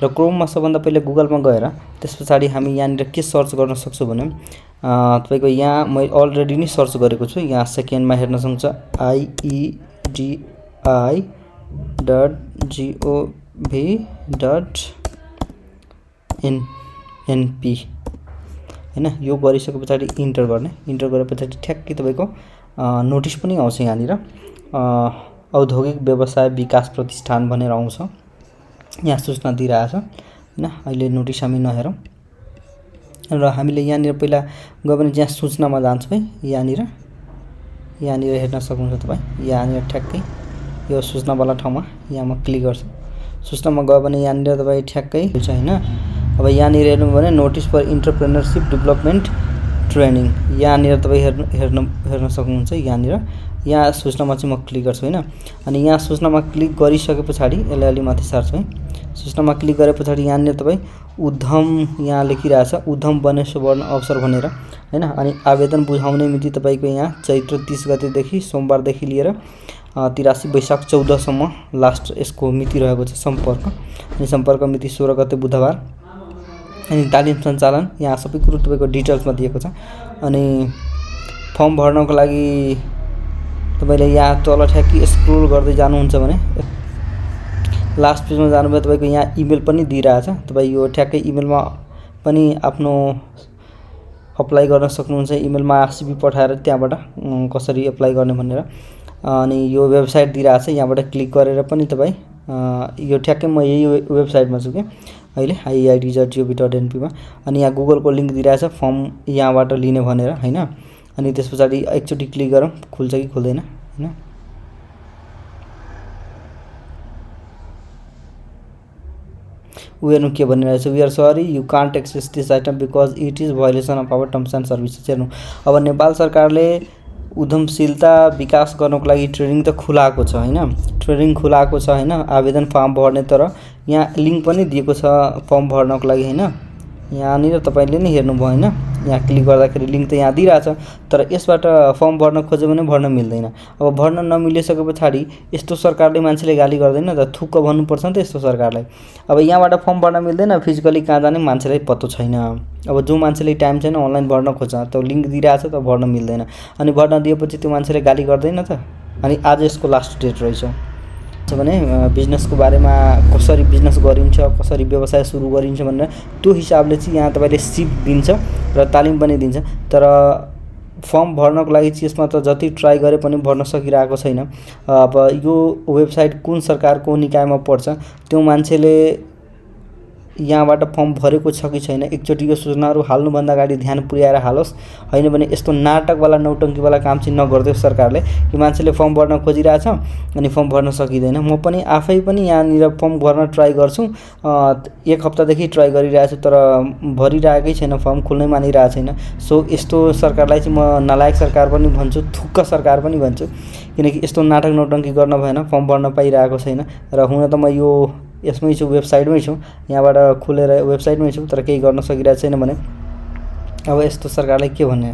र क्रोममा सबभन्दा पहिले गुगलमा गएर त्यस पछाडि हामी यहाँनिर के सर्च गर्न सक्छौँ भने तपाईको यहाँ म अलरेडी नै सर्च गरेको छु। यहाँ सेकेन्डमा हेर्न सक्नुहुन्छ iedi.gov.np हैन। यो गरिसके पछाडि इन्टर गर्ने। इन्टर गरे पछाडि ठ्याक्कै तपाईको नोटिस पनि आउँछ यहाँनिर औद्योगिक व्यवसाय विकास प्रतिष्ठान भनेर आउँछ। यहाँ सूचना दिइरहेछ हैन। अहिले नोटिस हामी नहेरौँ र हामीले यहाँनिर पहिला गयो भने यहाँ सूचनामा जान्छ है। यहाँनिर हेर्न सक्नुहुन्छ तपाई। यहाँनिर ठ्याक्कै यो सूचनावाला ठाउँमा यहाँमा क्लिक गर्छ। सूचनामा गयो भने यहाँनिर तपाई ठ्याक्कै हुन्छ हैन। अब यहाँनिर हेर्नु भने notice for entrepreneurship development training यहाँनिर तपाई हेर्न सक्नुहुन्छ। यहाँ सूचनामा चाहिँ म क्लिक गर्छु हैन। अनि यहाँ सूचनामा क्लिक गरिसके पछाडि यसलाई अलि माथि सार्छु है। सूचनामा क्लिक गरे पछाडि यहाँनिर तपाई उद्यम यहाँ लेखिरहेछ उद्यम बने सुवर्ण अवसर भनेर हैन। अनि आवेदन बुझाउने मिति तपाईको यहाँ चैत्र 30 गतेदेखि सोमबारदेखि लिएर 83 वैशाख 14 सम्म लास्ट यसको मिति रहेको छ सम्पर्क। अनि सम्पर्क मिति 16 गते बुधबार। अनि तालिम सञ्चालन यहाँ सबै कुरो तपाईको डिटेल्समा दिएको छ। अनि फर्म भर्नको लागि तपाईले यहाँ तल ठ्याक्कै स्क्रोल गर्दै जानुहुन्छ भने लास्ट पेजमा जानुभयो तपाईको यहाँ इमेल पनि दिइरहेछ। तपाई यो ठ्याक्कै इमेलमा पनि आफ्नो अप्लाई गर्न सक्नुहुन्छ। इमेलमा आरसीबी पठाएर त्यहाँबाट कसरी अप्लाई गर्ने भनेर अनि यो वेबसाइट दिइरहेछ। यहाँबाट क्लिक गरेर पनि तपाई यो ठ्याक्कै म यही वेबसाइटमा छु के अहिले iid.gov.np मा। अनि यहाँ गुगलको लिंक दिइरहेछ फर्म यहाँबाट लिने भनेर हैन। अनि त्यसपछि एकचोटी क्लिक गरौँ खुल्छ कि खुल्दैन हैन। हेर्नु के भनिरहेछ we are sorry you can't access this item because it is violation of our terms and services. हेर्नु अब नेपाल सरकारले उद्यमशीलता विकास गर्नको लागि ट्रेनिङ त खुलाएको छ हैन। ट्रेनिङ खुलाएको छ हैन। आवेदन फर्म भर्ने तर यहाँ लिंक पनि दिएको छ फर्म भर्नको लागि हैन। यहाँनिर तपाईले नै हेर्नु भयो हैन। यहाँ क्लिक गर्दाखेरि लिंक त यहाँ दिइराछ तर यसबाट फर्म भर्न खोज्यो भने भर्न मिल्दैन। अब भर्न नमिलिसके पछाडि यस्तो सरकारले मान्छेले गाली गर्दैन त थुक्क भन्नुपर्छ नि त यस्तो सरकारलाई। अब यहाँबाट फर्म भर्न मिल्दैन फिजिकली कहाँ जाने मान्छेलाई पत्तो छैन। अब जो मान्छेले टाइम छैन अनलाइन भर्न खोज्छ त लिंक दिइराछ त भर्न मिल्दैन। अनि भर्न दिएपछि त्यो मान्छेले गाली गर्दैन त। अनि आज यसको लास्ट डेट रहेछ भने बिजनेसको बारेमा कसरी बिजनेस गरिन्छ कसरी व्यवसाय सुरु गरिन्छ भनेर त्यो हिसाबले चाहिँ यहाँ तपाईले सिप दिन्छ र तालिम पनि दिन्छ। तर फर्म भर्नको लागि चाहिँ यसमा त जति ट्राई गरे पनि भर्न सकिरहेको छैन। अब यो वेबसाइट कुन सरकारको निकायमा पर्छ त्यो मान्छेले यहाँबाट फर्म भरेको छ कि छैन एकचोटी यो सूचनाहरू हाल्नुभन्दा अगाडि ध्यान पुर्याएर हालोस्। हैन भने यस्तो नाटकवाला नौटंकीवाला काम चाहिँ नगर्दियोस् सरकारले कि मान्छेले फर्म भर्न खोजिरहेछ अनि फर्म भर्न सकिदैन। म पनि आफै पनि यहाँनिर फर्म भर्न ट्राई गर्छु। एक हप्तादेखि ट्राई गरिरहेछु तर भरिरहेकै छैन फर्म खुल्नै मानिरहेको छैन। सो यस्तो सरकारलाई चाहिँ म नालायक सरकार पनि भन्छु थुक्क सरकार पनि भन्छु किनकि यस्तो नाटक नौटंकी गर्न भएन फर्म भर्न पाइरहेको छैन। र हुन त म यो यसमै छु वेबसाइटमै छु यहाँबाट खुलेर वेबसाइटमै छु तर केही गर्न सकिरहेको छैन भने अब यस्तो सरकारलाई के भन्ने।